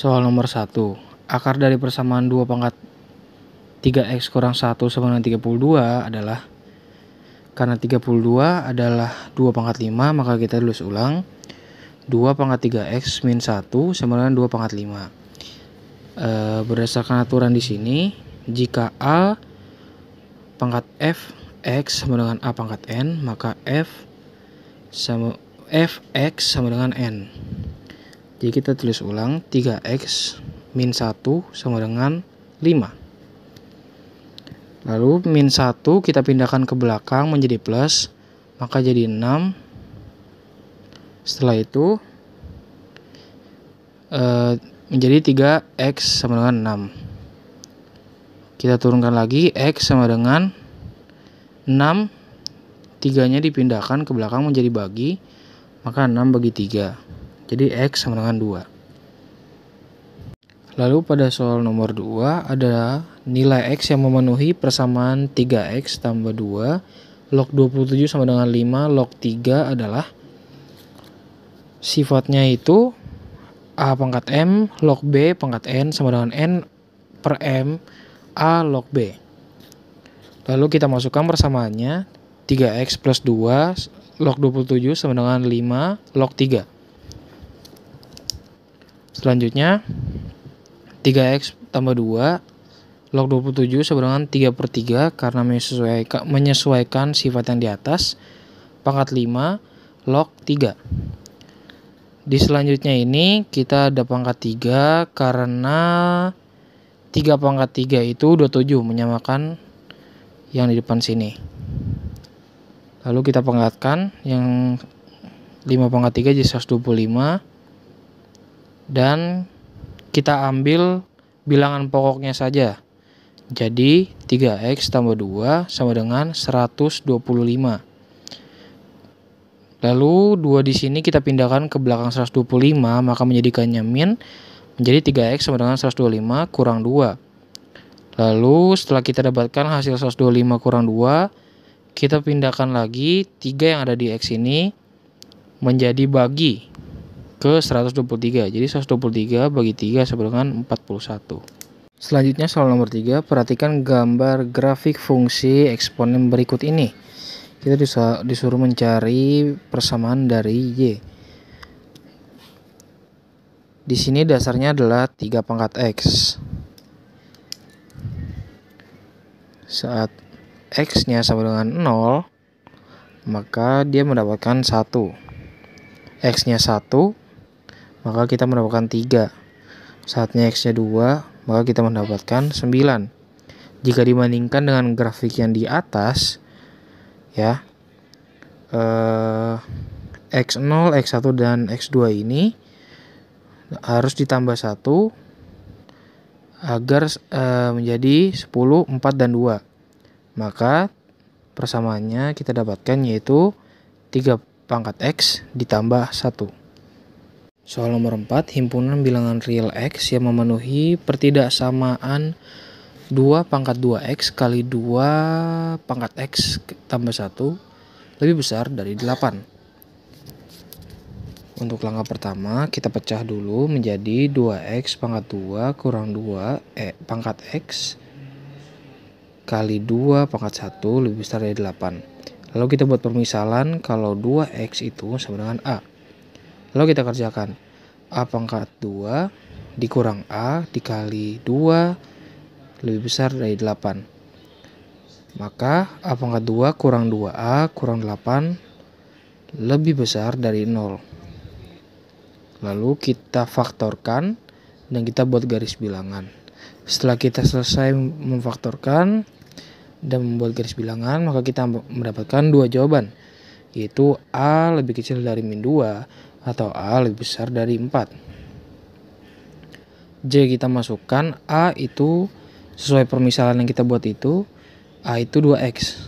Soal nomor 1. Akar dari persamaan 2 pangkat 3x kurang 1 sama dengan 32 adalah, karena 32 adalah 2 pangkat 5, maka kita tulis ulang 2 pangkat 3x min 1 sama dengan 2 pangkat 5. Berdasarkan aturan di sini, jika A pangkat f x sama dengan A pangkat n, maka fx sama dengan n. Jadi kita tulis ulang 3x min 1 sama dengan 5. Lalu min 1 kita pindahkan ke belakang menjadi plus, maka jadi 6. Setelah itu menjadi 3x sama dengan 6. Kita turunkan lagi, x sama dengan 6, 3-nya dipindahkan ke belakang menjadi bagi, maka 6 bagi 3. Jadi x sama dengan 2. Lalu pada soal nomor 2 ada nilai x yang memenuhi persamaan 3x tambah 2 log 27 sama dengan 5 log 3 adalah, sifatnya itu a pangkat m log b pangkat n sama dengan n per m a log b. Lalu kita masukkan persamaannya, 3x plus 2 log 27 sama dengan 5 log 3. Selanjutnya 3x tambah 2 log 27 sama dengan 3 per 3 karena menyesuaikan sifat yang di atas, pangkat 5 log 3. Di selanjutnya ini kita ada pangkat 3 karena 3 pangkat 3 itu 27, menyamakan yang di depan sini. Lalu kita pangkatkan yang 5 pangkat 3 jadi 125, dan kita ambil bilangan pokoknya saja. Jadi 3x tambah 2 sama dengan 125. Lalu 2 di sini kita pindahkan ke belakang 125, maka menjadikannya min, menjadi 3x sama dengan 125 kurang 2. Lalu setelah kita dapatkan hasil 125 kurang 2, kita pindahkan lagi 3 yang ada di x ini menjadi bagi ke 123. Jadi 123 bagi 3 sama dengan 41. Selanjutnya soal nomor 3, perhatikan gambar grafik fungsi eksponen berikut ini. Kita disuruh mencari persamaan dari y. Di sini dasarnya adalah 3 pangkat x. Saat x-nya sama dengan 0, maka dia mendapatkan 1. X-nya 1, maka kita mendapatkan 3. Saatnya x-nya 2, maka kita mendapatkan 9. Jika dibandingkan dengan grafik yang di atas, ya, x0, x1, dan x2 ini harus ditambah 1 agar menjadi 10, 4, dan 2. Maka persamaannya kita dapatkan yaitu 3 pangkat x ditambah 1. Soal nomor 4, himpunan bilangan real x yang memenuhi pertidaksamaan 2 pangkat 2x kali 2 pangkat x tambah 1 lebih besar dari 8. Untuk langkah pertama, kita pecah dulu menjadi 2x pangkat 2 kurang 2 pangkat x kali 2 pangkat 1 lebih besar dari 8. Lalu kita buat permisalan kalau 2x itu sama dengan a. Lalu kita kerjakan a pangkat 2 dikurang a dikali 2 lebih besar dari 8. Maka a pangkat 2 kurang 2a kurang 8 lebih besar dari 0. Lalu kita faktorkan dan kita buat garis bilangan. Setelah kita selesai memfaktorkan dan membuat garis bilangan, maka kita mendapatkan 2 jawaban, yaitu a lebih kecil dari min 2 atau a lebih besar dari 4. J kita masukkan, a itu sesuai permisalan yang kita buat itu, a itu 2x.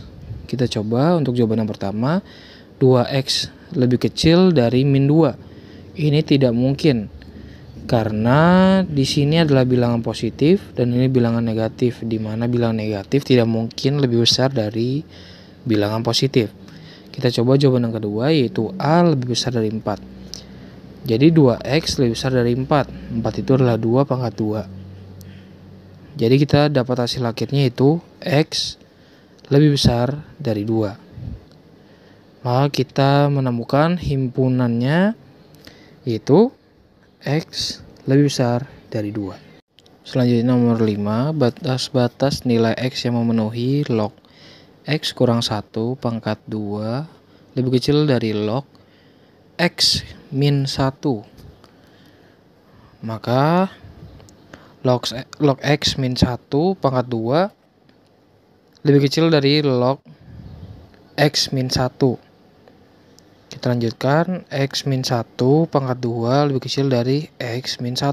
Kita coba untuk jawaban yang pertama, 2x lebih kecil dari min 2. Ini tidak mungkin karena di sini adalah bilangan positif dan ini bilangan negatif, di mana bilangan negatif tidak mungkin lebih besar dari bilangan positif. Kita coba jawaban yang kedua, yaitu a lebih besar dari 4. Jadi 2x lebih besar dari 4. 4 itu adalah 2 pangkat 2. Jadi kita dapat hasil akhirnya itu x lebih besar dari 2. Maka kita menemukan himpunannya yaitu x lebih besar dari 2. Selanjutnya nomor 5, batas-batas nilai x yang memenuhi log x kurang 1 pangkat 2 lebih kecil dari log x min 1. Maka log x min 1 pangkat 2 lebih kecil dari log x min 1. Kita lanjutkan, x min 1 pangkat 2 lebih kecil dari x min 1.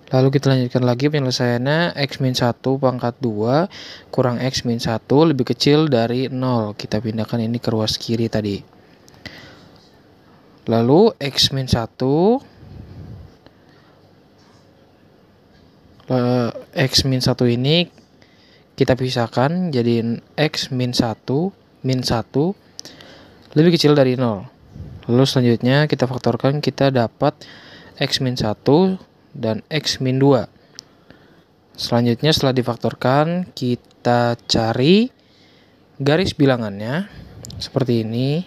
Lalu kita lanjutkan lagi penyelesaiannya, x min 1 pangkat 2 kurang x min 1 lebih kecil dari 0. Kita pindahkan ini ke ruas kiri tadi. Lalu x min 1 ini kita pisahkan jadi x min 1 lebih kecil dari 0. Lalu selanjutnya kita faktorkan, kita dapat x min 1 dan x min 2. Selanjutnya setelah difaktorkan, kita cari garis bilangannya seperti ini.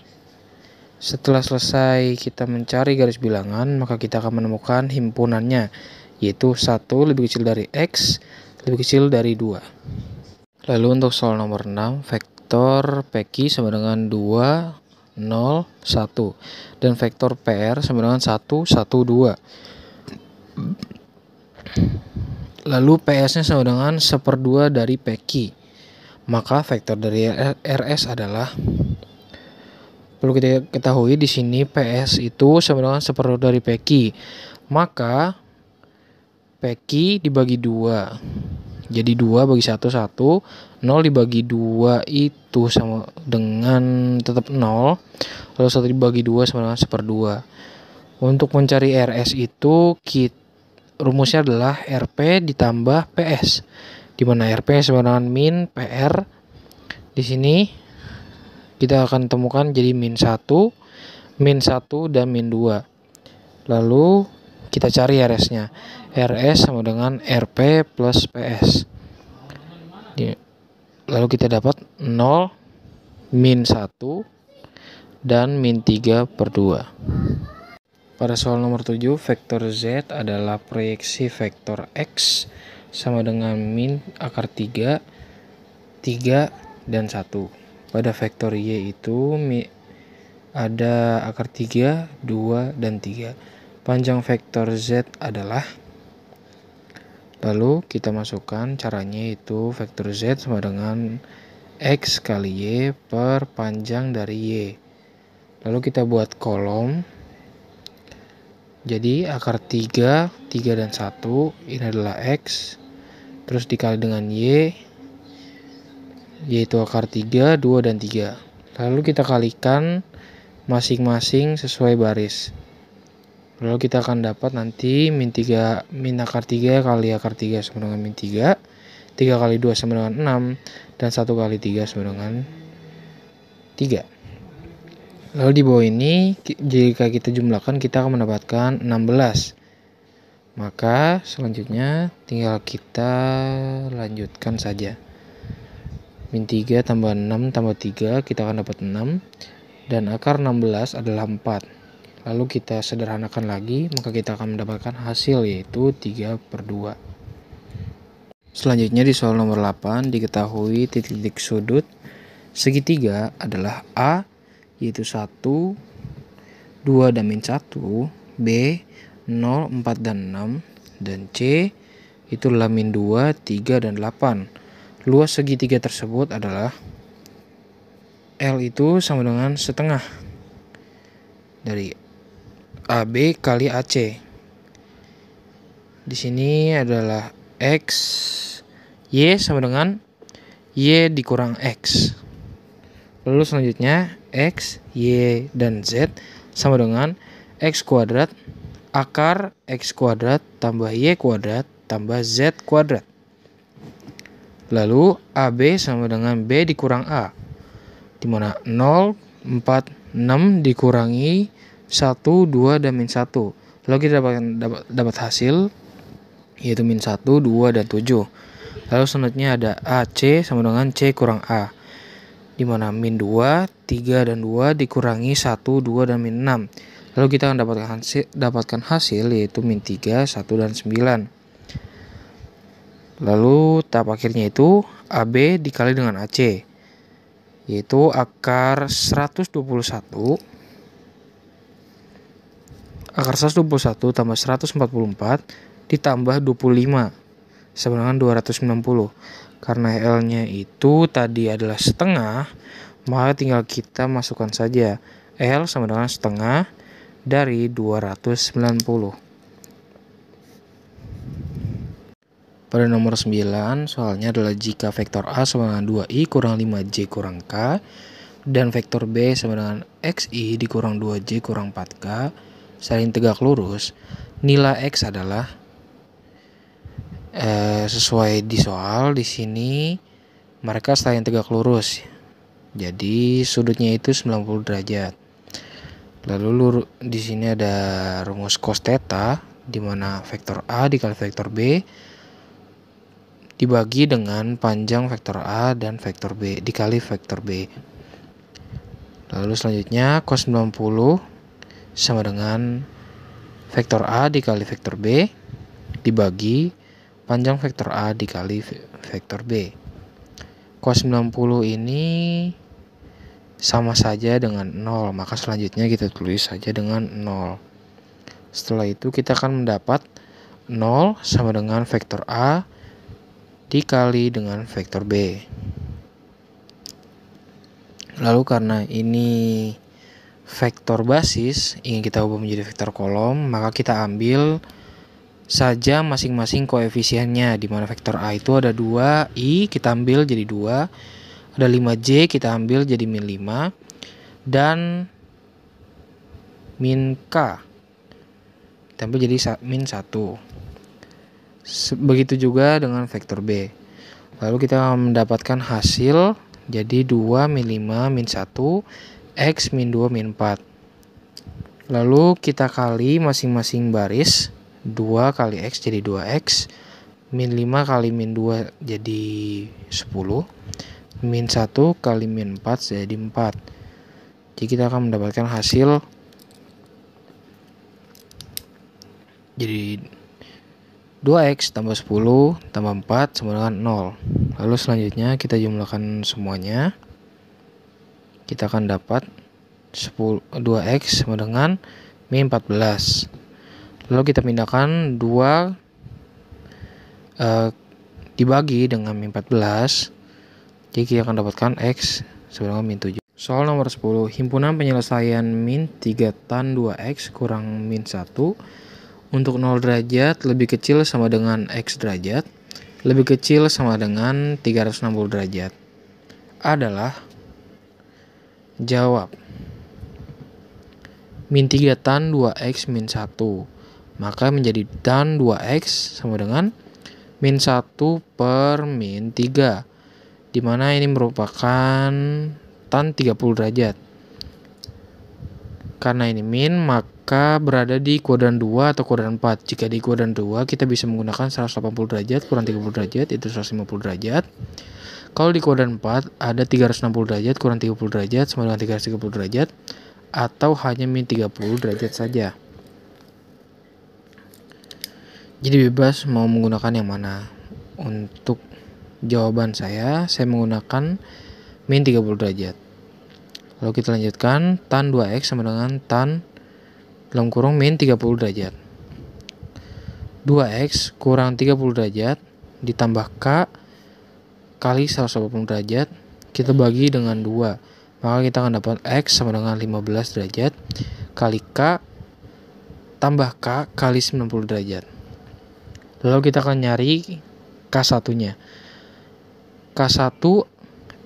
Setelah selesai kita mencari garis bilangan, maka kita akan menemukan himpunannya, yaitu 1 lebih kecil dari x lebih kecil dari 2. Lalu untuk soal nomor 6, vektor PQ sama dengan 2, 0, 1. Dan vektor PR sama dengan 1, 1, 2. Lalu PS-nya sama dengan 1/2 dari PQ. Maka vektor dari RS adalah, perlu kita ketahui di sini PS itu sama dengan 1/2 dari PQ. Maka PQ dibagi 2. Jadi 2 bagi 1, 1. 0 dibagi 2 itu sama dengan tetap 0. Lalu 1 dibagi 2 sama dengan 1/2. Untuk mencari RS itu rumusnya adalah RP ditambah PS. Di mana RP sama dengan min PR. Di sini kita akan temukan jadi min 1, dan min 2. Lalu kita cari RS-nya. RS sama dengan RP plus PS. Lalu kita dapat 0, min 1, dan min 3/2. Pada soal nomor 7, vektor Z adalah proyeksi vektor X sama dengan min akar 3, 3, dan 1. Pada vektor Y itu ada akar 3, 2, dan 3. Panjang vektor Z adalah, lalu kita masukkan caranya, itu vektor Z sama dengan X kali Y per panjang dari Y. Lalu kita buat kolom. Jadi akar 3, 3 dan 1 ini adalah X. Terus dikali dengan Y, yaitu akar 3, 2, dan 3. Lalu kita kalikan masing-masing sesuai baris. Lalu kita akan dapat nanti min akar 3 kali akar 3 sama dengan min 3. 3 kali 2 sama dengan 6. Dan 1 kali 3 sama dengan 3. Lalu di bawah ini jika kita jumlahkan, kita akan mendapatkan 16. Maka selanjutnya tinggal kita lanjutkan saja. Min 3 tambah 6 tambah 3, kita akan dapat 6. Dan akar 16 adalah 4. Lalu kita sederhanakan lagi, maka kita akan mendapatkan hasil yaitu 3/2. Selanjutnya di soal nomor 8, diketahui titik-titik sudut segitiga adalah A, yaitu 1, 2, dan min 1, B, 0, 4, dan 6, dan C, itu adalah min 2, 3, dan 8. Luas segitiga tersebut adalah L itu sama dengan setengah dari AB kali AC. Di sini adalah X, Y sama dengan Y dikurang X. Lalu selanjutnya X, Y, dan Z sama dengan X kuadrat akar X kuadrat tambah Y kuadrat tambah Z kuadrat. Lalu AB sama dengan B dikurang A, di mana 0, 4, 6 dikurangi 1, 2, dan min 1. Lalu kita dapat hasil yaitu min 1, 2, dan 7. Lalu selanjutnya ada AC sama dengan C kurang A, di mana min 2, 3, dan 2 dikurangi 1, 2, dan min 6. Lalu kita akan dapatkan hasil yaitu min 3, 1, dan 9. Lalu tahap akhirnya itu AB dikali dengan AC, yaitu akar 121 tambah 144 ditambah 25 sama dengan 290. Karena L-nya itu tadi adalah setengah, maka tinggal kita masukkan saja L sama dengan setengah dari 290. Pada nomor 9, soalnya adalah jika vektor A sama dengan 2i kurang 5j kurang k, dan vektor B sama dengan xi dikurang 2j kurang 4k, saling tegak lurus, nilai x adalah sesuai di soal di sini mereka saling tegak lurus. Jadi sudutnya itu 90 derajat. Lalu di sini ada rumus cos theta di mana vektor A dikali vektor B dibagi dengan panjang vektor A dan vektor B dikali vektor B. Lalu selanjutnya cos 90 sama dengan vektor A dikali vektor B dibagi panjang vektor A dikali vektor B. Cos 90 ini sama saja dengan 0, maka selanjutnya kita tulis saja dengan 0. Setelah itu kita akan mendapat 0 sama dengan vektor A dikali dengan vektor B. Lalu karena ini vektor basis ingin kita ubah menjadi vektor kolom, maka kita ambil saja masing-masing koefisiennya, di mana vektor A itu ada 2i, kita ambil jadi 2, ada 5j, kita ambil jadi min 5, dan min k kita ambil jadi min 1. Begitu juga dengan vektor B. Lalu kita mendapatkan hasil jadi 2 min 5 min 1 X min 2 min 4. Lalu kita kali masing-masing baris, 2 kali X jadi 2X, min 5 kali min 2 jadi 10, min 1 kali min 4 jadi 4. Jadi kita akan mendapatkan hasil jadi 2X tambah 10 tambah 4 sama dengan 0. Lalu selanjutnya kita jumlahkan semuanya. Kita akan dapat 2x sama dengan min 14. Lalu kita pindahkan 2 dibagi dengan min 14. Jadi kita akan dapatkan x sama dengan min 7. Soal nomor 10, himpunan penyelesaian min 3 tan 2x kurang min 1 untuk 0 derajat lebih kecil sama dengan x derajat lebih kecil sama dengan 360 derajat adalah. Jawab. Min 3 tan 2x min 1. Maka menjadi tan 2x sama dengan min 1 per min 3. Dimana ini merupakan tan 30 derajat. Karena ini min, maka berada di kuadran 2 atau kuadran 4. Jika di kuadran 2, kita bisa menggunakan 180 derajat kurang 30 derajat, itu 150 derajat. Kalau di kuadran 4 ada 360 derajat kurang 30 derajat sama dengan 330 derajat, atau hanya min 30 derajat saja. Jadi bebas mau menggunakan yang mana. Untuk jawaban saya menggunakan min 30 derajat. Lalu kita lanjutkan, tan 2x sama dengan tan dalam kurung min 30 derajat. 2x kurang 30 derajat ditambah k kali 180 derajat, kita bagi dengan 2, maka kita akan dapat x sama dengan 15 derajat kali k tambah k kali 90 derajat. Lalu kita akan nyari k1 nya. K1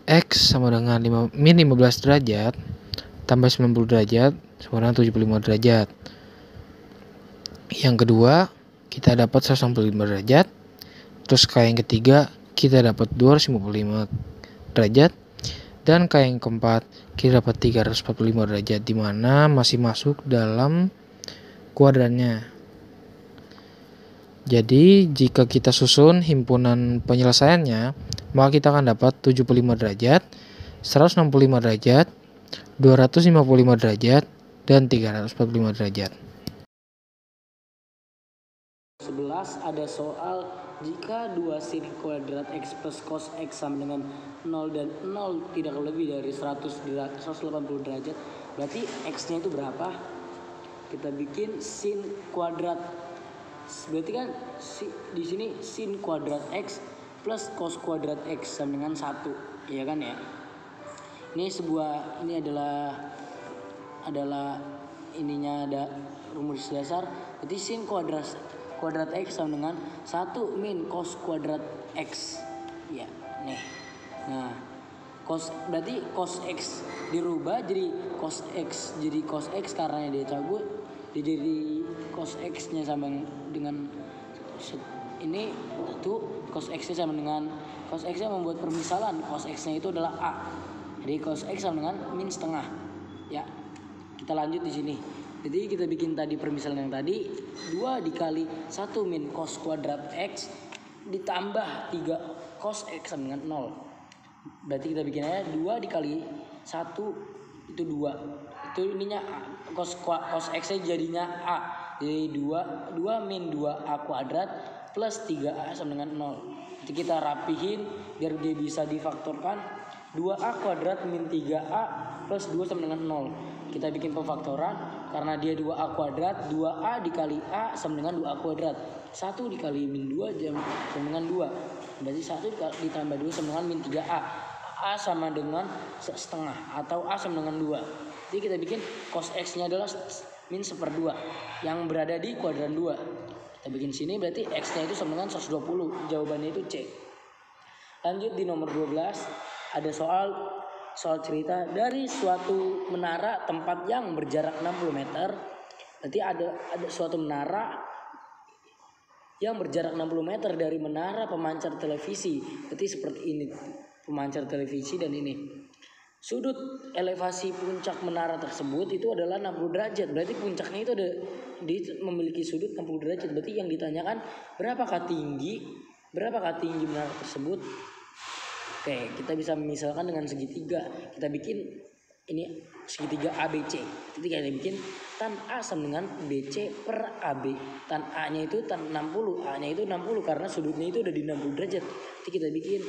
x sama dengan min 15 derajat tambah 90 derajat sama dengan 75 derajat. Yang kedua kita dapat 165 derajat. Terus k yang ketiga kita dapat 255 derajat, Dan K yang keempat, kita dapat 345 derajat, di mana masih masuk dalam kuadrannya. Jadi jika kita susun himpunan penyelesaiannya, maka kita akan dapat 75 derajat, 165 derajat, 255 derajat, dan 345 derajat. 11 ada soal jika dua sin kuadrat x plus cos x sama dengan 0 dan 0 tidak lebih dari 180 derajat, berarti x-nya itu berapa? Kita bikin sin kuadrat, berarti kan di sini sin kuadrat x plus cos kuadrat x sama dengan 1, ya kan ya? Ini adalah ininya ada rumus dasar. Jadi sin kuadrat x sama dengan 1 min cos kuadrat x. Ya, nih. Nah, berarti cos x dirubah jadi cos x karena dia cabut. Dia jadi cos x-nya sama dengan ini itu cos x-nya sama dengan cos x-nya membuat permisalan cos x-nya itu adalah a. Jadi cos x sama dengan min setengah. Ya. Kita lanjut di sini. Jadi kita bikin tadi permisalan yang tadi 2 dikali 1 min cos kuadrat x ditambah 3 cos x sama dengan 0. Berarti kita bikin aja 2 dikali 1 itu 2. Itu ininya a. Cos x nya jadinya a. Jadi 2 min 2a kuadrat plus 3a sama dengan 0. Jadi kita rapihin biar dia bisa difaktorkan. 2a kuadrat min 3a plus 2 sama dengan 0. Kita bikin pemfaktoran karena dia 2a kuadrat, 2a dikali a sama dengan 2a kuadrat. 1 dikali min 2 sama dengan 2. Berarti 1 ditambah 2 sama dengan min 3a. A sama dengan setengah atau a sama dengan 2. Jadi kita bikin cos x-nya adalah min 1/2 yang berada di kuadran 2. Kita bikin sini berarti x-nya itu sama dengan 120. Jawabannya itu C. Lanjut di nomor 12. Ada soal cerita dari suatu menara tempat yang berjarak 60 meter. Nanti ada suatu menara yang berjarak 60 meter dari menara pemancar televisi. Berarti seperti ini pemancar televisi dan ini. Sudut elevasi puncak menara tersebut itu adalah 60 derajat. Berarti puncaknya itu memiliki sudut 60 derajat. Berarti yang ditanyakan berapakah tinggi menara tersebut? Oke, kita bisa misalkan dengan segitiga. Kita bikin ini segitiga ABC. Jadi kita bikin tan A sama dengan BC per AB. Tan A-nya itu tan 60, A-nya itu 60 karena sudutnya itu udah di 60 derajat. Jadi kita bikin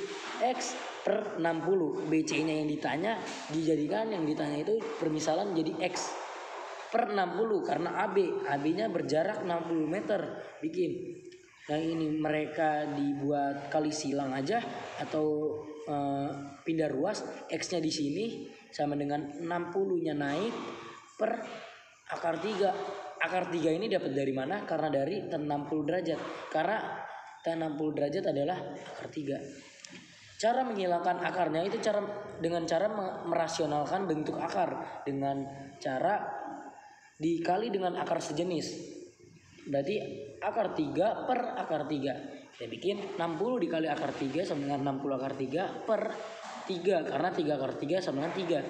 X per 60. BC-nya yang ditanya itu permisalan jadi X per 60 karena AB-nya berjarak 60 meter. Bikin. Yang ini mereka dibuat kali silang aja atau pindah ruas, X-nya di sini sama dengan 60-nya naik per akar 3. Akar 3 ini dapat dari mana? Karena dari tan 60 derajat. Karena tan 60 derajat adalah akar 3. Cara menghilangkan akarnya itu dengan cara merasionalkan bentuk akar dengan cara dikali dengan akar sejenis. Berarti akar 3 per akar 3. Kita bikin 60 dikali akar 3 sama dengan 60 akar 3 per 3. Karena 3 akar 3 sama dengan 3.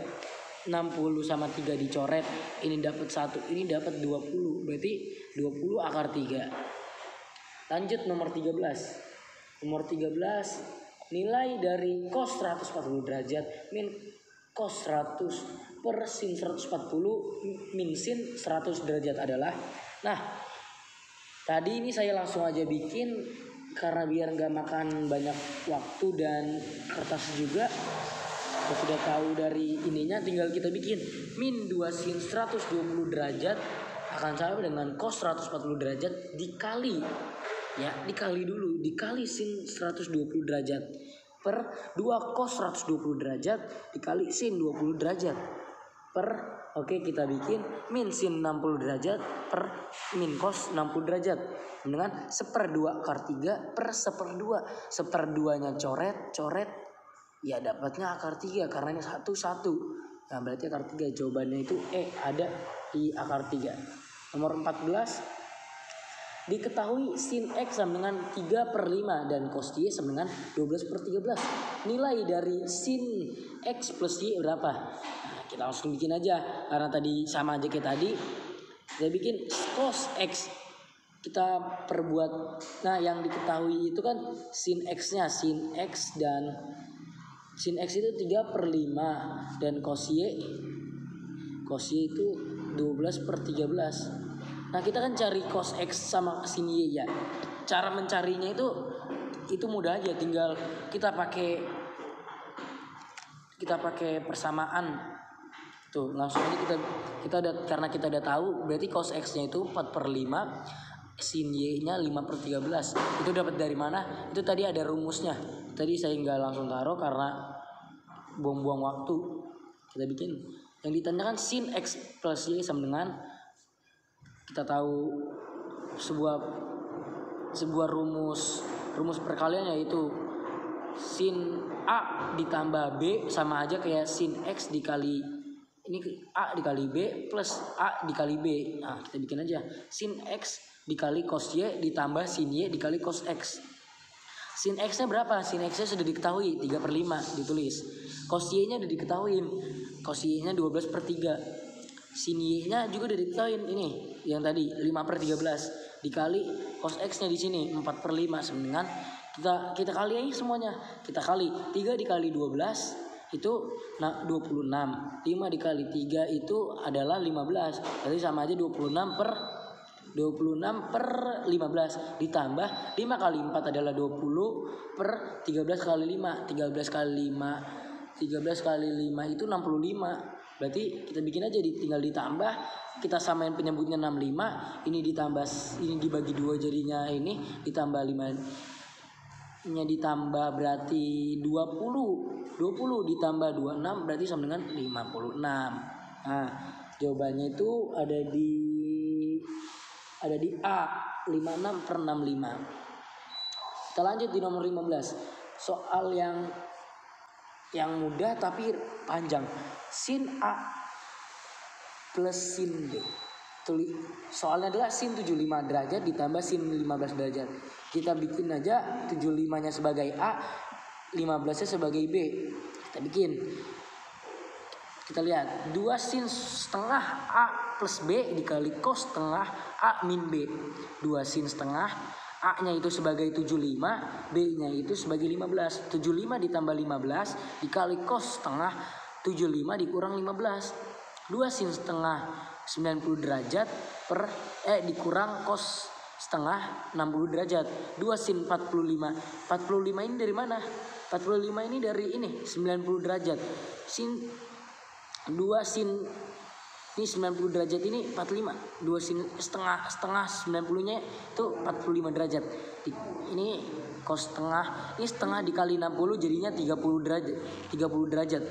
60 sama 3 dicoret. Ini dapat 1, ini dapat 20. Berarti 20 akar 3. Lanjut nomor 13. Nomor 13. Nilai dari cos 140 derajat min cos 100 per sin 140 min sin 100 derajat adalah. Nah, tadi ini saya langsung aja bikin karena biar nggak makan banyak waktu dan kertas juga. Kita sudah tahu dari ininya, tinggal kita bikin min 2 sin 120 derajat akan sama dengan cos 140 derajat dikali sin 120 derajat per 2 cos 120 derajat dikali sin 20 derajat per kita bikin min sin 60 derajat per min cos 60 derajat dengan 1/2 akar 3 per 1/2. 1/2-nya coret ya dapatnya akar 3 karena ini 1. Nah berarti akar 3. Jawabannya itu ada di akar 3. Nomor 14. Diketahui sin X sama dengan 3/5 dan cos Y sama dengan 12/13. Nilai dari sin X plus Y berapa? Nah, kita langsung bikin aja. Karena tadi sama aja kayak tadi. Kita bikin cos X. Kita perbuat. Nah, yang diketahui itu kan sin X-nya. Sin X itu 3/5 dan cos Y itu 12/13. Nah, kita kan cari cos X sama sin Y ya. Cara mencarinya itu mudah aja, tinggal kita pakai persamaan. Tuh, langsung aja kita karena kita udah tahu, berarti cos X-nya itu 4/5, sin Y-nya 5/13. Itu dapat dari mana? Itu tadi ada rumusnya. Tadi saya nggak langsung taruh karena buang-buang waktu. Kita bikin yang ditanyakan sin X plus Y sama dengan, kita tahu sebuah rumus perkalian, yaitu sin A ditambah B sama aja kayak sin X dikali ini A dikali B plus A dikali B. Nah, kita bikin aja sin X dikali cos Y ditambah sin Y dikali cos X. Sin X nya berapa? Sin X nya sudah diketahui 3/5 ditulis. Cos Y nya udah diketahui. Cos Y nya 12/3. Sin Y nya juga udah diketahui, ini yang tadi 5/13 dikali cos X nya di sini 4/5 sama dengan, kita kali aja semuanya. Kita kali 3 dikali 12 itu 26. 5 dikali 3 itu adalah 15. Berarti sama aja 26/15 ditambah 5 kali 4 adalah 20/13 kali 5. 13 kali 5 itu 65. Berarti kita bikin aja, tinggal ditambah, kita samain penyebutnya 65, ini dibagi 2 jadinya ini, ditambah 5 nya ditambah berarti 20 ditambah 26 berarti sama dengan 56. Nah, jawabannya itu ada di A, 56/65. Kita lanjut di nomor 15. Soal yang mudah tapi panjang. Sin A plus sin B. Soalnya adalah sin 75 derajat ditambah sin 15 derajat. Kita bikin aja 75-nya sebagai A, 15-nya sebagai B. Kita bikin. Kita lihat 2 sin setengah A plus B dikali cos setengah A min B. 2 sin setengah, A-nya itu sebagai 75, B-nya itu sebagai 15. 75 ditambah 15 dikali cos setengah 75 dikurang 15. 2 sin setengah 90 derajat dikurang cos setengah 60 derajat. 2 sin 45. 45 ini dari mana? 45 ini dari ini 90 derajat. 2 sin ini 90 derajat ini 45. 2 sin setengah 90-nya itu 45 derajat. Ini cos setengah, ini setengah dikali 60 jadinya 30 derajat.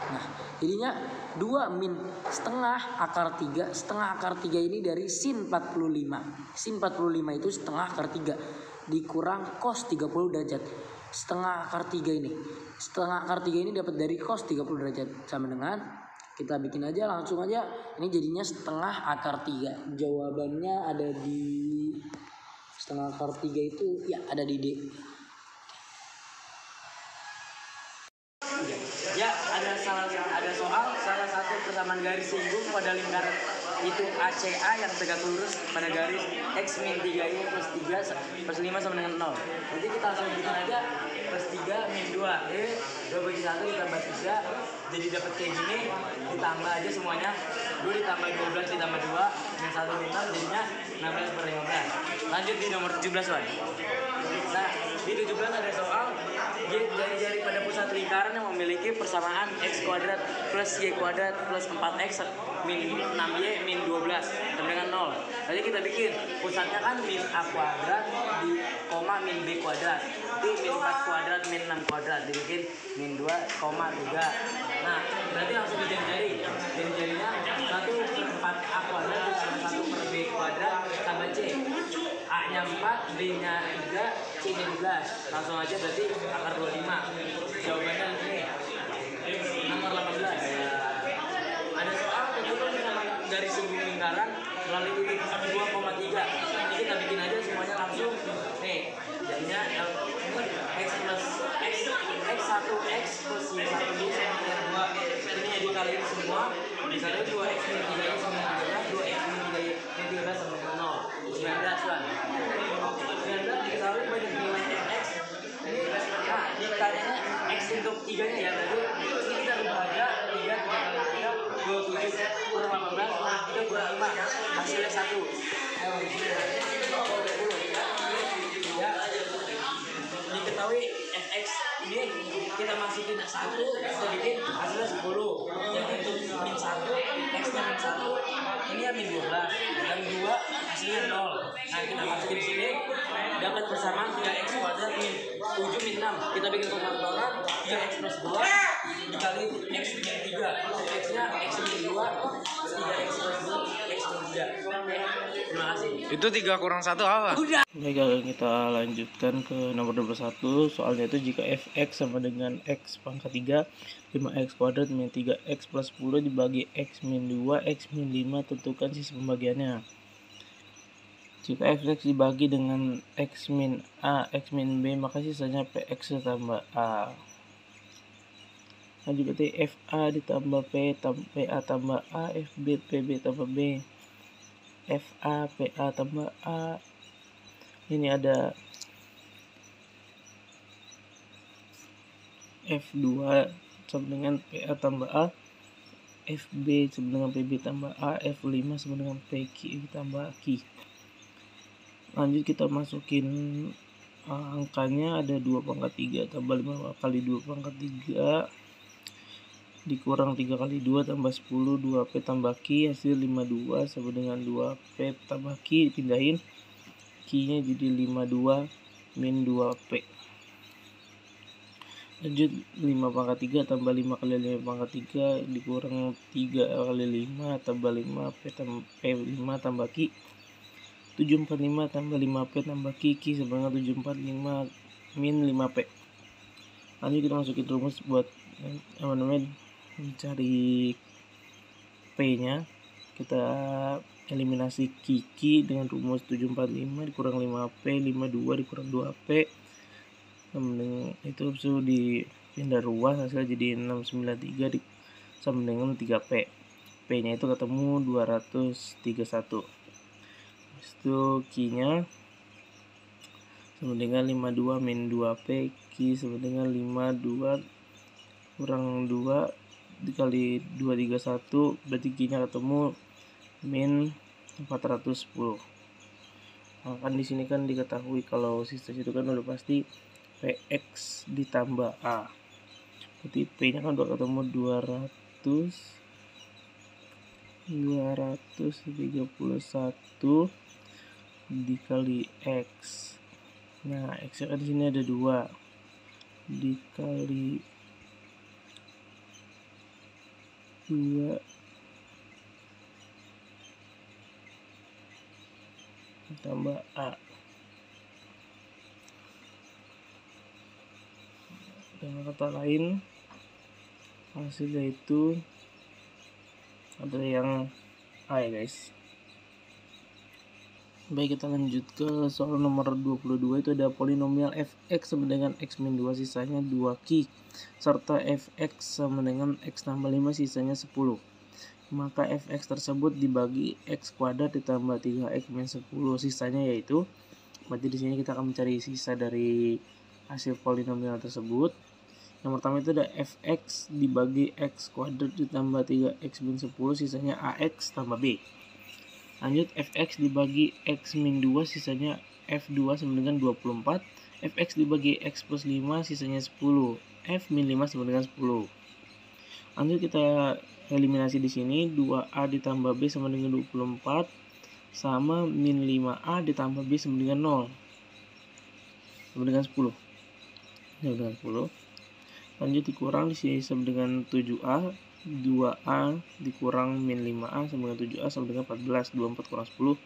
Nah, jadinya 2 min setengah akar 3. Setengah akar 3 ini dari sin 45. Sin 45 itu setengah akar 3 dikurang cos 30 derajat. Setengah akar 3 ini. Setengah akar 3 ini dapat dari cos 30 derajat. Sama dengan, kita bikin aja langsung aja. Ini jadinya setengah akar 3. Jawabannya ada di setengah akar 3 itu ya ada di D. Ya, ada soal salah satu persamaan garis singgung pada lingkaran itu ACA yang tegak lurus pada garis X min 3Y plus 3 plus 5 sama dengan 0. Jadi kita langsung bikin aja plus 3 min 2. 2 bagi 1 ditambah 3. Jadi dapat kayak gini, ditambah aja semuanya. 2 ditambah 12 ditambah 2 min 1 min 0 jadinya 16/15. Lanjut di nomor 17, Wan. Nah, di 17 ada soal jari-jari pada pusat lingkaran yang memiliki persamaan x kuadrat plus y kuadrat plus 4x min 6y min 12 sama dengan 0. Jadi kita bikin pusatnya kan min a kuadrat di koma min b kuadrat. Jadi min 4 kuadrat min 6 kuadrat dibikin min 2, 3. Nah, berarti langsung dijari-jari. Jari-jarinya 1/4 a kuadrat ditambah 1/b kuadrat tambah c. A-nya 4, B-nya 3, C-nya 12. Langsung aja berarti akar 25. Jawabannya ini nomor 18. Ada soal tentukan sama garis singgung lingkaran melalui titik 2,3. Ini kita bikin aja semuanya langsung. Nih, jadinya ini x plus x1 x plus y1 y sama dengan 2. Ini ya dikaliin semua, dikaliin 2x min 3y sama dengan 2x min 3y min 13 sama dengan 0. 19 kan. 19 dikali banyak nilai fx. Nah, ditanyanya x untuk 3-nya ya, berarti ini kita rubah aja 3 kali 3 27 kurang 18 kurang 3 kurang 5 hasilnya 1. Ayo di sini ya. Diketahui fx ini kita masukin 1, kita bikin hasilnya 10. Yang untuk min 1 x-nya min 1 ini ya min 12 dan 2 hasilnya 0. Nah, kita masukin sini dapat persamaan 3x kuadrat min 7 min 6. Kita bikin pemantauan 3x plus 2 dikali x min 3. X-nya x min 2 3x plus 2 x min 3. Terima kasih. Itu 3 kurang 1 apa? Udah. Baik, kita lanjutkan ke nomor 21. Soalnya itu jika fx sama dengan x pangkat 3, 5x kuadrat min 3x plus 10 dibagi x min 2, x min 5, tentukan sisa pembagiannya. Jika fx dibagi dengan x min a, x min b, maka sisanya px ditambah a. Lanjut berarti fa ditambah p, pa tambah a, fb pb tambah b, fa pa tambah a. Ini ada F2 sama dengan PA tambah A, FB sama dengan PB tambah A, F5 sama dengan PQ tambah Q. Lanjut kita masukin angkanya, ada 2 pangkat 3 tambah 5 kali 2 pangkat 3 dikurang 3 kali 2 tambah 10, 2P tambah Q, hasil 52 sama dengan 2P tambah Q, dipindahin Q-nya jadi 52 min 2P. Lanjut 5 pangkat 3 tambah 5 kali 5 pangkat 3 dikurang 3 kali 5 tambah 5 P5 tambah Q. 745 tambah 5P tambah Q sama dengan 745 min 5P. Lanjut kita masukin rumus buat mencari P-nya. Kita eliminasi Q dengan rumus 745 dikurang 5P, 52 dikurang 2P. Itu sudah dipindah ruas, hasilnya jadi 693 sama dengan 3P. P-nya itu ketemu 231. Itu Q-nya sama dengan 52 min 2P, Q sama dengan 52 kurang 2 dikali 231, berarti Q-nya ketemu min 410. Nah, kan di sini kan diketahui kalau sistem itu kan udah pasti PX ditambah A. Berarti P-nya kan udah ketemu 231 dikali X. Nah, X-nya kan di sini ada 2 dikali 2 tambah A. Dengan kata lain, hasilnya itu ada yang A ya guys. Baik, kita lanjut ke soal nomor 22. Itu ada polinomial fx sama dengan x min 2 sisanya 2q serta fx sama dengan x tambah 5 sisanya 10. Maka fx tersebut dibagi x kuadrat ditambah 3x min 10 sisanya, yaitu berarti di sini kita akan mencari sisa dari hasil polinomial tersebut. Yang pertama itu ada fx dibagi x kuadrat ditambah 3x min 10 sisanya ax tambah b. Lanjut fx dibagi x min 2 sisanya f2 sama dengan 24. Fx dibagi x plus 5 sisanya 10. F min 5 sama dengan 10. Lanjut kita eliminasi di sini, 2a ditambah b sama dengan 24 sama min 5a ditambah b sama dengan 0 sama dengan 10. Sama dengan 10. Lanjut dikurang di sini sama dengan 7a, 2a dikurang min 5a sama dengan 7a sama dengan 14. 24 kurang 10,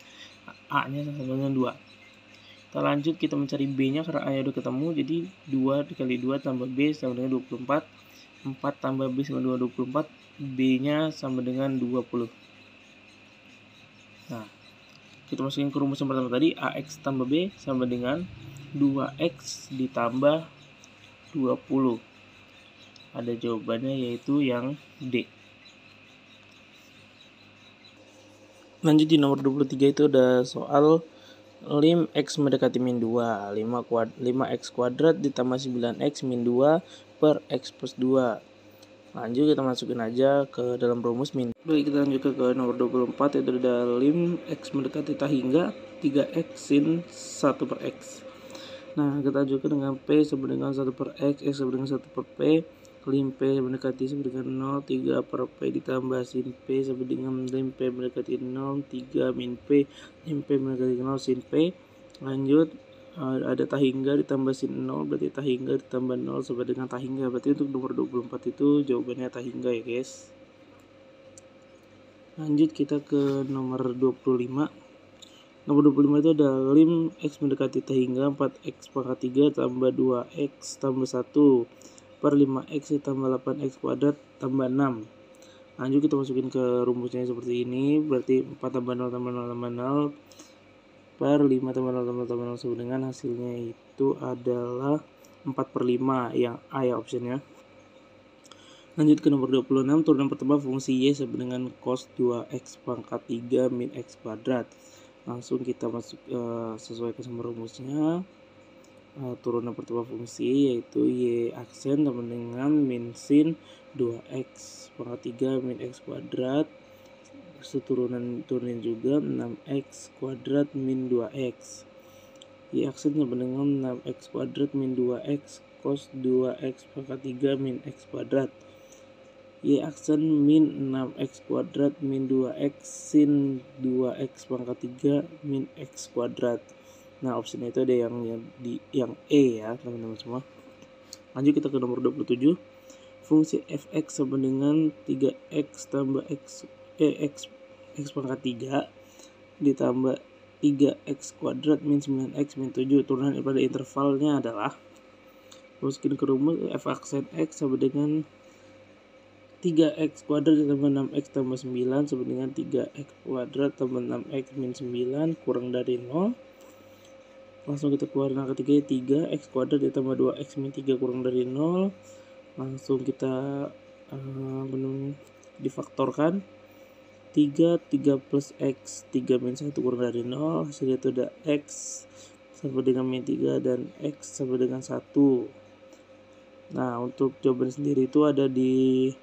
a nya sama dengan 2. Kita lanjut, kita mencari b nya karena a nya udah ketemu, jadi 2 dikali 2 tambah b sama dengan 24. 4 tambah b sama dengan 24, b nya sama dengan 20. Nah, kita masukin ke rumus yang pertama tadi, AX tambah B sama dengan 2X ditambah 20. Ada jawabannya yaitu yang D. Lanjut di nomor 23 itu ada soal lim X mendekati min 2. 5X kuadrat ditambah 9X min 2 per X plus 2. Lanjut kita masukin aja ke dalam rumus min. Baik, kita lanjut ke nomor 24 itu ada lim X mendekati tak hingga 3X sin 1 per X. Nah, kita lanjutkan dengan P sama dengan 1 per X sama dengan 1 per P. Lim P mendekati sama dengan 0, 3 per P ditambah sin P sama dengan lim P mendekati 0, 3 min P, lim P mendekati 0, sin P. Lanjut, ada tak hingga ditambah sin 0, berarti tak hingga ditambah 0 sama dengan tak hingga. Berarti untuk nomor 24 itu jawabannya tak hingga ya guys. Lanjut kita ke nomor 25. Nomor 25 itu ada lim X mendekati tak hingga 4X pangkat 3 tambah 2X tambah 1 per 5X tambah 8X kuadrat tambah 6. Lanjut kita masukin ke rumusnya seperti ini. Berarti 4 tambah 0 tambah 0 tambah 0 per 5 tambah 0 tambah 0 tambah 0 sama dengan hasilnya itu adalah 4 per 5 yang A ya optionnya. Lanjut ke nomor 26, turunan pertama fungsi Y sama dengan cos 2X pangkat 3 min X kuadrat. Langsung kita masuk sesuaikan sama rumusnya. Turunan pertama fungsi yaitu Y aksen sama dengan min sin 2X pangkat 3 min X kuadrat. Turunin juga 6X kuadrat min 2X. Y aksen sama dengan 6X kuadrat min 2X cos 2X pangkat 3 min X kuadrat. Y aksen min 6X kuadrat min 2X sin 2X pangkat 3 min X kuadrat. Nah, opsinya itu ada yang E ya teman-teman semua. Lanjut kita ke nomor 27. Fungsi fx sama dengan 3x tambah x pangkat 3 ditambah 3x kuadrat min 9x min 7. Turunan pada intervalnya adalah, masukin ke rumus f aksen x sama dengan 3x kuadrat ditambah 6x tambah 9 sama dengan 3x kuadrat tambah 6x min 9 kurang dari 0. Langsung kita keluarin angka 3 x kuadrat ditambah 2x min 3 kurang dari 0. Langsung kita difaktorkan 3 plus x 3 min 1 kurang dari 0. Hasilnya itu ada x sama dengan min 3 dan x sama dengan 1. Nah, untuk jawaban sendiri itu ada di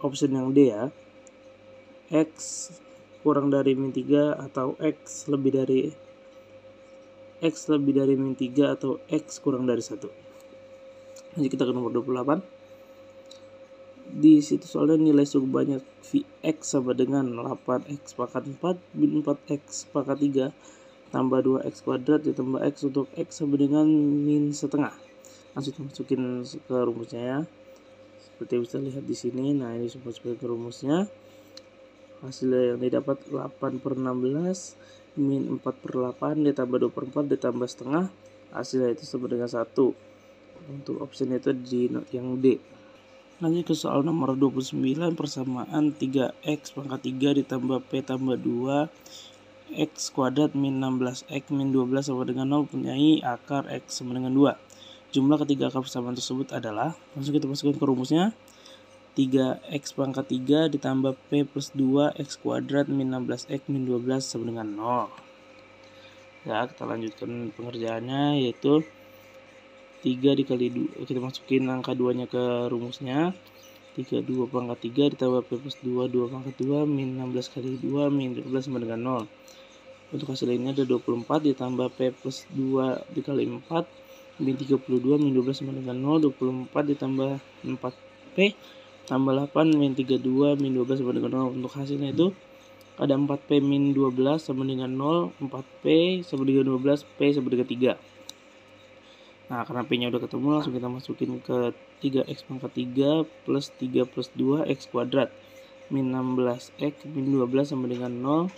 option yang D ya. X kurang dari min 3 atau X lebih dari min 3 atau X kurang dari 1. Lanjut kita ke nomor 28. Di situ soalnya nilai cukup banyak Vx sama dengan 8x pangkat 4 min 4x pangkat 3 tambah 2x kuadrat ditambah x untuk x sama dengan min setengah. Langsung masukin ke rumusnya ya. Seperti yang bisa lihat di sini. Nah, ini semua sebagai rumusnya. Hasilnya yang didapat 8 per 16 min 4 per 8 ditambah 2 per 4 ditambah setengah. Hasilnya itu sama dengan 1. Untuk option itu di yang D. Lanjut ke soal nomor 29, persamaan 3x pangkat 3 ditambah p tambah 2 x kuadrat min 16x min 12 sama dengan 0 punyai akar x sama dengan 2. Jumlah ketiga akar persamaan tersebut adalah, langsung kita masukkan ke rumusnya. 3x pangkat 3 ditambah p plus 2 x kuadrat min 16x min 12 sama dengan 0. Ya, kita lanjutkan pengerjaannya, yaitu 3 dikali 2, kita masukin angka 2 nya ke rumusnya. 32 pangkat 3 ditambah p plus 2 pangkat 2 min 16 kali 2 min 12 sama dengan 0. Untuk hasil ini ada 24 ditambah p plus 2 dikali 4 min 32 min 12 sama dengan 0. 24 ditambah 4p tambah 8 min 32 min 12 sama dengan 0. Untuk hasilnya itu ada 4p min 12 sama dengan 0, 4p sama dengan 12, p sama dengan 3. Nah, karena p-nya udah ketemu, langsung kita masukin ke 3x pangkat 3 plus 3 plus 2 x kuadrat min 16x min 12 sama dengan 0.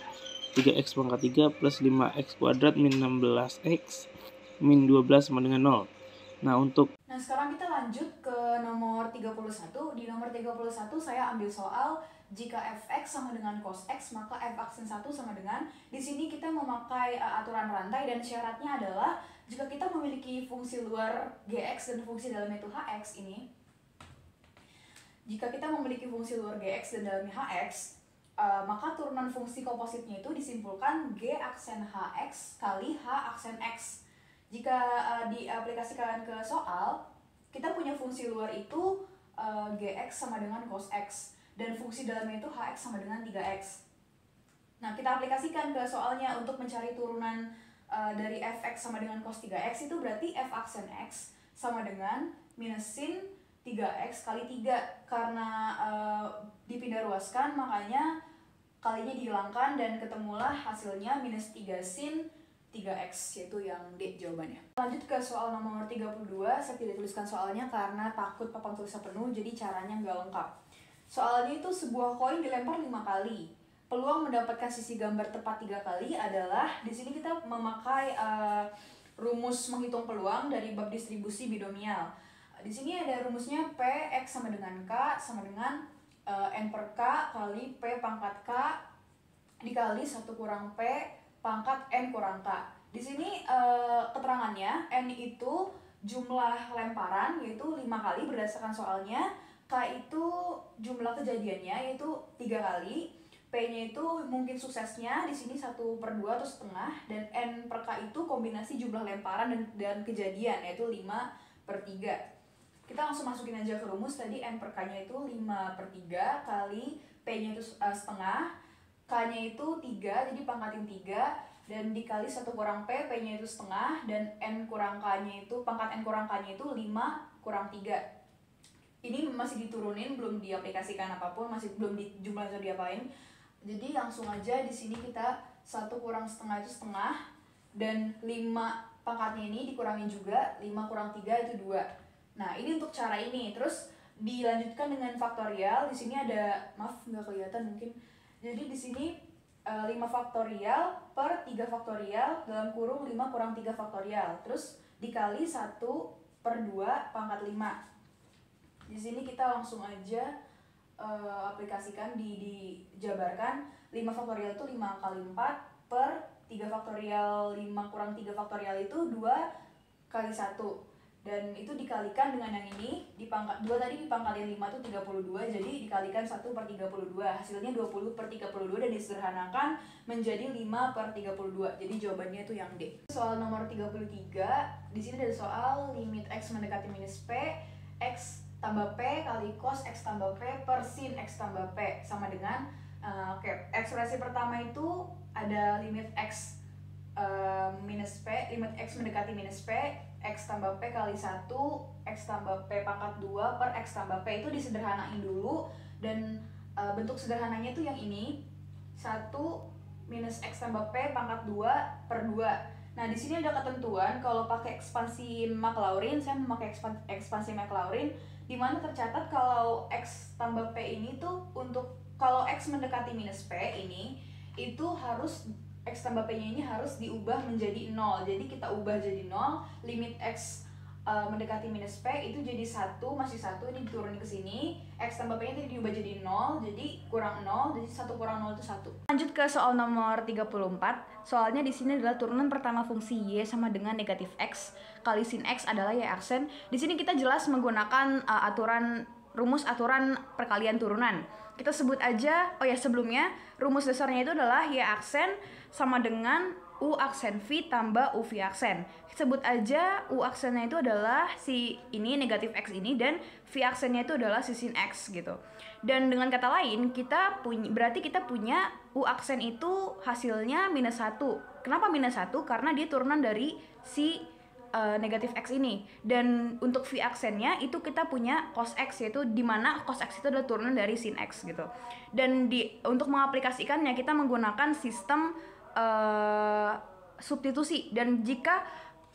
3x pangkat 3 plus 5x kuadrat min 16x min 12 sama dengan 0. Nah, sekarang kita lanjut ke nomor 31. Di nomor 31 saya ambil soal jika fx sama dengan cos x, maka f aksen 1 sama dengan, di sini kita memakai aturan rantai dan syaratnya adalah jika kita memiliki fungsi luar gx dan fungsi dalamnya itu hx ini, jika kita memiliki fungsi luar gx dan dalamnya hx, maka turunan fungsi kompositnya itu disimpulkan g aksen hx kali h aksen x. Jika diaplikasikan ke soal, kita punya fungsi luar itu gx sama dengan cos x, dan fungsi dalamnya itu hx sama dengan 3x. Nah, kita aplikasikan ke soalnya untuk mencari turunan dari fx sama dengan cos 3x, itu berarti f aksen x sama dengan minus sin 3x kali 3. Karena dipindah ruaskan, makanya kalinya dihilangkan dan ketemulah hasilnya minus 3 sin 3x, yaitu yang D jawabannya. Lanjut ke soal nomor 32, saya tidak tuliskan soalnya karena takut papan tulisnya penuh, jadi caranya nggak lengkap. Soalnya itu sebuah koin dilempar 5 kali. Peluang mendapatkan sisi gambar tepat 3 kali adalah, di sini kita memakai rumus menghitung peluang dari bab distribusi binomial. Di sini ada rumusnya P X sama dengan K sama dengan N per K kali P pangkat K dikali 1 kurang P pangkat N kurang K. Di sini keterangannya N itu jumlah lemparan yaitu 5 kali berdasarkan soalnya, K itu jumlah kejadiannya yaitu 3 kali, P-nya itu mungkin suksesnya di sini 1/2 atau setengah, dan N per K itu kombinasi jumlah lemparan dan kejadian yaitu 5/3. Kita langsung masukin aja ke rumus tadi, N per K-nya itu 5/3 kali P-nya itu setengah, K-nya itu 3, jadi pangkatin 3, dan dikali 1 kurang P, P-nya itu setengah, dan N kurang K-nya itu, pangkat N kurang K-nya itu 5 kurang 3. Ini masih diturunin, belum diaplikasikan apapun, masih belum jumlah itu diapain. Jadi langsung aja di sini kita 1 kurang setengah itu setengah, dan 5 pangkatnya ini dikurangin juga, 5 kurang 3 itu 2. Nah, ini untuk cara ini. Terus dilanjutkan dengan faktorial. Di sini ada, maaf nggak kelihatan mungkin. Jadi di sini 5 faktorial per 3 faktorial dalam kurung 5 kurang 3 faktorial. Terus dikali 1/2 pangkat 5. Di sini kita langsung aja aplikasikan, dijabarkan. 5 faktorial itu 5 kali 4 per 3 faktorial 5 kurang 3 faktorial itu 2 kali 1. Dan itu dikalikan dengan yang ini, 2 tadi dipangkalin 5 itu 32, jadi dikalikan 1/32. Hasilnya 20/32 dan disederhanakan menjadi 5/32. Jadi jawabannya itu yang D. Soal nomor 33, di sini ada soal limit X mendekati minus P, X tambah P kali cos X tambah P per sin X tambah P sama dengan, ekspresi pertama itu ada limit X minus P, limit X mendekati minus P, X tambah P kali 1, X tambah P pangkat 2 per X tambah P, itu disederhanain dulu, dan bentuk sederhananya itu yang ini, 1 minus X tambah P pangkat 2/2. Nah, di sini ada ketentuan kalau pakai ekspansi Maclaurin, saya memakai ekspansi Maclaurin, di mana tercatat kalau X tambah P ini tuh untuk, kalau X mendekati minus P ini, itu harus X tambah P-nya ini harus diubah menjadi 0. Jadi kita ubah jadi 0, limit X mendekati minus P itu jadi 1, masih 1, ini diturunin ke sini. X tambah P-nya tadi diubah jadi 0, jadi kurang 0, jadi 1 kurang 0 itu 1. Lanjut ke soal nomor 34. Soalnya di sini adalah turunan pertama fungsi Y sama dengan negatif X kali sin X adalah Y aksen. Di sini kita jelas menggunakan rumus aturan perkalian turunan. Kita sebut aja, sebelumnya rumus dasarnya itu adalah Y aksen sama dengan U aksen V tambah U V aksen. Sebut aja U aksennya itu adalah si ini, negatif X ini, dan V aksennya itu adalah si sin X gitu. Dan dengan kata lain, berarti kita punya U aksen itu hasilnya minus 1. Kenapa minus 1? Karena dia turunan dari si negatif X ini. Dan untuk V aksennya itu kita punya cos X, yaitu dimana cos X itu adalah turunan dari sin X gitu. Dan untuk mengaplikasikannya kita menggunakan sistem substitusi, dan jika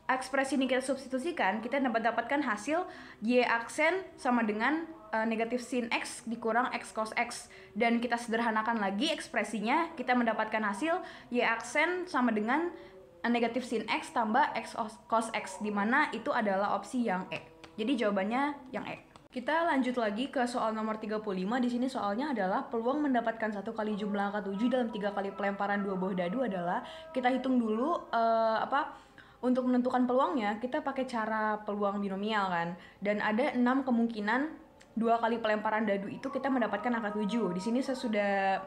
ekspresi ini kita substitusikan, kita dapat dapatkan hasil Y aksen sama dengan negatif sin X dikurang X cos X, dan kita sederhanakan lagi ekspresinya, kita mendapatkan hasil Y aksen sama dengan negatif sin X tambah X cos X, dimana itu adalah opsi yang E. Jadi jawabannya yang E. Kita lanjut lagi ke soal nomor 35. Di sini soalnya adalah peluang mendapatkan 1 kali jumlah angka 7 dalam 3 kali pelemparan 2 buah dadu adalah, kita hitung dulu untuk menentukan peluangnya kita pakai cara peluang binomial kan. Dan ada 6 kemungkinan 2 kali pelemparan dadu itu kita mendapatkan angka 7. Di sini saya sudah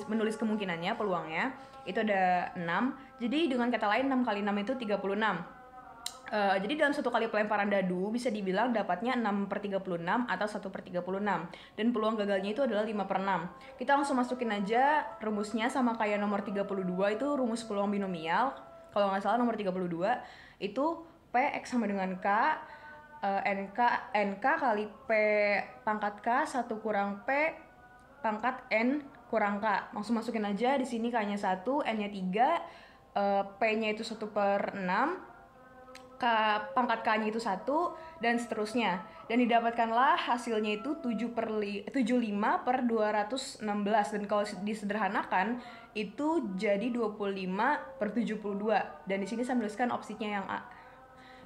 menulis kemungkinannya, peluangnya. Itu ada 6. Jadi dengan kata lain 6 kali 6 itu 36. Jadi dalam 1 kali pelemparan dadu bisa dibilang dapatnya 6/36 atau 1/36. Dan peluang gagalnya itu adalah 5/6. Kita langsung masukin aja rumusnya sama kayak nomor 32, itu rumus peluang binomial. Kalau nggak salah nomor 32 itu Px sama dengan K, NK kali P pangkat K 1 kurang P pangkat N kurang K. Langsung masukin aja, di sini K-nya 1, N-nya 3, P-nya itu 1/6, pangkat K-nya itu 1, dan seterusnya. Dan didapatkanlah hasilnya itu 75/216. Dan kalau disederhanakan itu jadi 25/72. Dan di sini saya menuliskan opsinya yang A.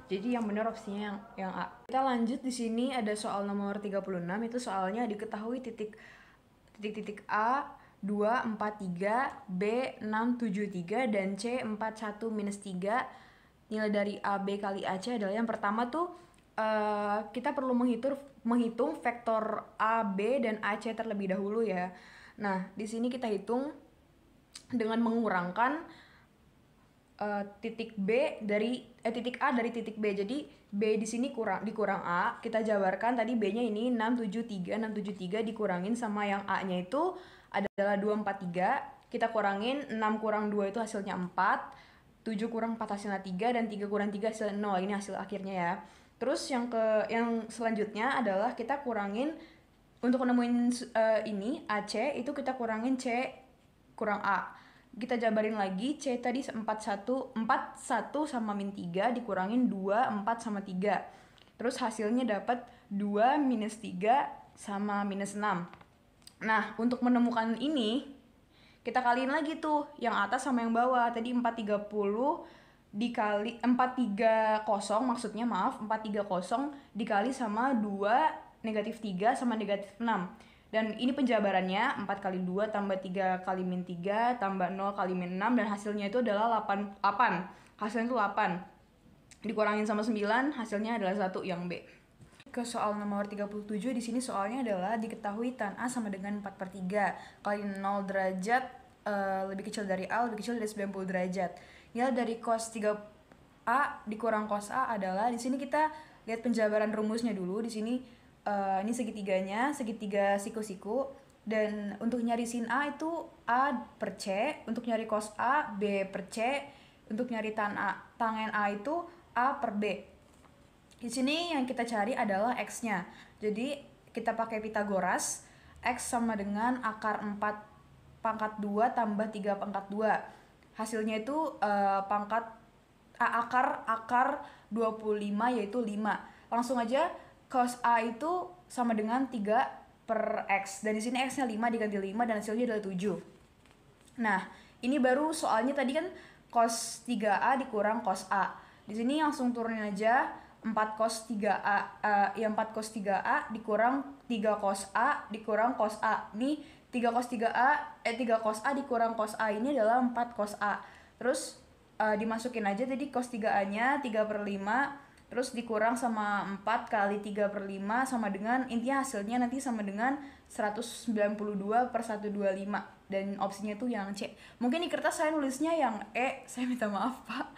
Jadi yang benar opsinya yang A. Kita lanjut, di sini ada soal nomor 36. Itu soalnya diketahui titik A 243, B 673, dan C 41-3. Nilai dari AB kali AC adalah, yang pertama tuh kita perlu menghitung vektor AB dan AC terlebih dahulu ya. Nah, di sini kita hitung dengan mengurangkan titik A dari titik B. Jadi B di sini dikurang A, kita jabarkan tadi B-nya ini 673 dikurangin sama yang A-nya itu adalah 243. Kita kurangin 6 kurang 2 itu hasilnya 4. 7 kurang 4 hasilnya 3, dan 3 kurang 3 hasilnya 0. Ini hasil akhirnya ya. Terus yang selanjutnya adalah kita kurangin, untuk menemuin ini AC itu kita kurangin C kurang A. Kita jabarin lagi, C tadi 41 sama min 3 dikurangin 2, 4 sama 3. Terus hasilnya dapat 2 minus 3 sama minus 6. Nah, untuk menemukan ini kita kaliin lagi tuh yang atas sama yang bawah. Tadi 430 dikali 430 maksudnya, maaf, 430 dikali sama 2 negatif 3 sama negatif 6. Dan ini penjabarannya 4 kali 2 tambah 3 kali min 3 tambah 0 kali min 6, dan hasilnya itu adalah 8. Hasilnya itu 8. Dikurangin sama 9, hasilnya adalah 1 yang B. Ke soal nomor 37, di sini soalnya adalah diketahui tan A sama dengan 4/3 kali 0 derajat lebih kecil dari A lebih kecil dari 90 derajat. Nilai dari cos 3A dikurang cos A adalah, di sini kita lihat penjabaran rumusnya dulu. Di sini ini segitiga siku-siku, dan untuk nyari sin A itu A per C, untuk nyari cos A B per C, untuk nyari tangen A itu A per B. Di sini yang kita cari adalah X-nya. Jadi kita pakai Pitagoras. X sama dengan akar 4 pangkat 2 tambah 3 pangkat 2. Hasilnya itu akar 25 yaitu 5. Langsung aja cos A itu sama dengan 3 per X. Dan di sini X-nya 5 diganti 5 dan hasilnya adalah 7. Nah, ini baru soalnya tadi kan cos 3A dikurang cos A. Di sini langsung turunin aja 4 cos 3A, 4 cos 3A dikurang 3 cos A dikurang cos A. Ini 3 cos A dikurang cos A ini adalah 4 cos A. Terus dimasukin aja tadi cos 3A-nya 3/5, terus dikurang sama 4 kali 3/5 sama dengan, intinya hasilnya nanti sama dengan 192/125, dan opsinya tuh yang C. Mungkin di kertas saya nulisnya yang E, saya minta maaf Pak.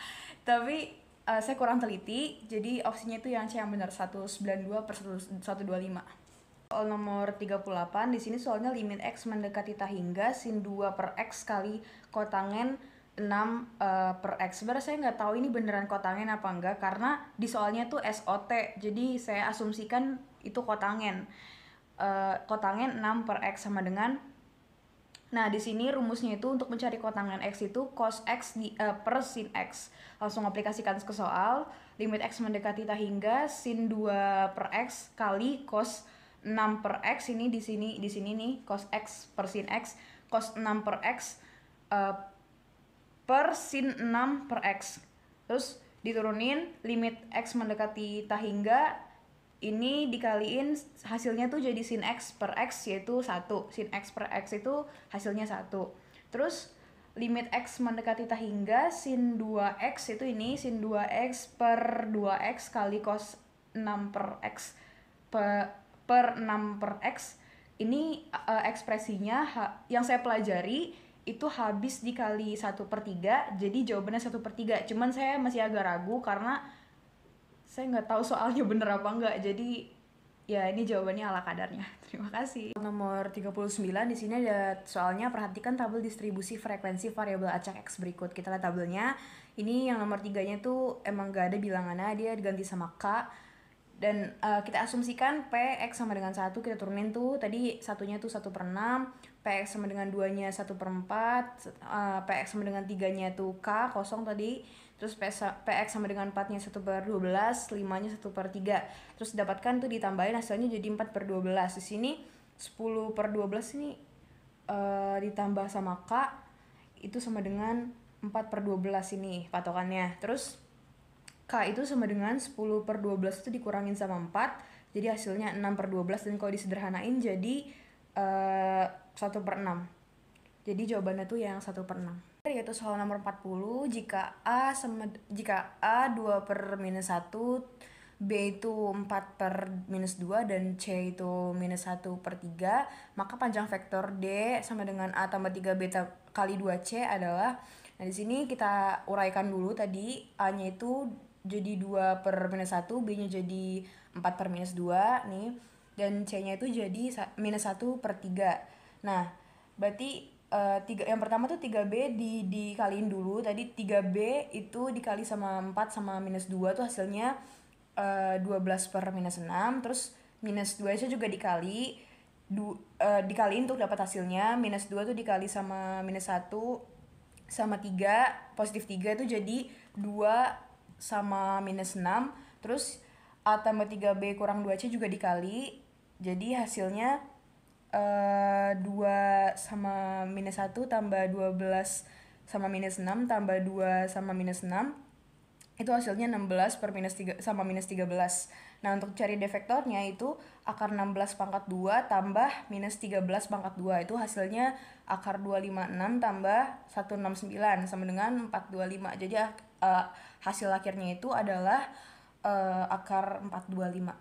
Tapi saya kurang teliti, jadi opsinya itu yang C yang benar, 192/125. Soal nomor 38, di sini soalnya limit X mendekati ta hingga sin 2 per X kali kotangen 6 per X. Sebenarnya saya nggak tahu ini beneran kotangen apa enggak, karena di soalnya tuh SOT, jadi saya asumsikan itu kotangen. Kotangen 6 per X sama dengan, nah di sini rumusnya itu untuk mencari kotangen X itu cos X per sin X. Langsung aplikasikan ke soal, limit X mendekati ta hingga sin 2 per X kali cos 6 per X, ini di sini nih cos X per sin X, cos 6 per X per sin 6 per X. Terus diturunin limit X mendekati ta hingga ini dikaliin hasilnya tuh jadi sin X per X yaitu 1. Sin X per X itu hasilnya 1. Terus limit X mendekati tak hingga sin 2X itu ini sin 2X per 2X kali cos 6 per X per 6 per X. Ini ekspresinya yang saya pelajari itu habis dikali 1/3, jadi jawabannya 1/3. Cuman saya masih agak ragu karena saya nggak tahu soalnya bener apa enggak, jadi ya ini jawabannya ala kadarnya. Terima kasih. Nomor 39 di sini ada soalnya, perhatikan tabel distribusi frekuensi variabel acak X berikut. Kita lihat tabelnya. Ini yang nomor 3-nya tuh emang gak ada bilangannya, dia diganti sama K. Dan kita asumsikan Px sama dengan 1, kita turunin tuh. Tadi satunya tuh 1/6, Px sama dengan 2-nya 1/4, Px sama dengan 3-nya tuh K, kosong tadi. Terus Px sama dengan 4-nya 1/12, 5-nya 1/3. Terus dapatkan tuh ditambahin hasilnya jadi 4/12. Di sini 10/12 ini ditambah sama K itu sama dengan 4/12 ini patokannya. Terus K itu sama dengan 10/12 itu dikurangin sama 4, jadi hasilnya 6/12, dan kalau disederhanain jadi 1/6. Jadi jawabannya tuh yang 1/6. Yaitu soal nomor 40, jika A 2/-1, B itu 4/-2, dan C itu -1/3, maka panjang vektor D sama dengan A tambah 3B kali 2C adalah, nah di sini kita uraikan dulu tadi, A-nya itu jadi 2/-1, B-nya jadi 4/-2 nih, dan C-nya itu jadi -1/3. Nah, berarti yang pertama tuh 3B dikaliin dulu. Tadi 3B itu dikali sama 4 sama -2 tuh hasilnya 12/-6. Terus -2-nya juga dikaliin untuk dapat hasilnya. -2 tuh dikali sama -1 sama 3, positif 3 itu jadi 2 sama -6. Terus A tambah 3B kurang 2C juga dikali, jadi hasilnya 2 sama -1 tambah 12 sama -6 tambah 2 sama -6 itu hasilnya 16/-3 sama -13. Nah, untuk cari D vektornya itu akar 16/2 tambah -13/2, itu hasilnya akar 256 tambah 169 sama dengan 425. Jadi hasil akhirnya itu adalah akar 425.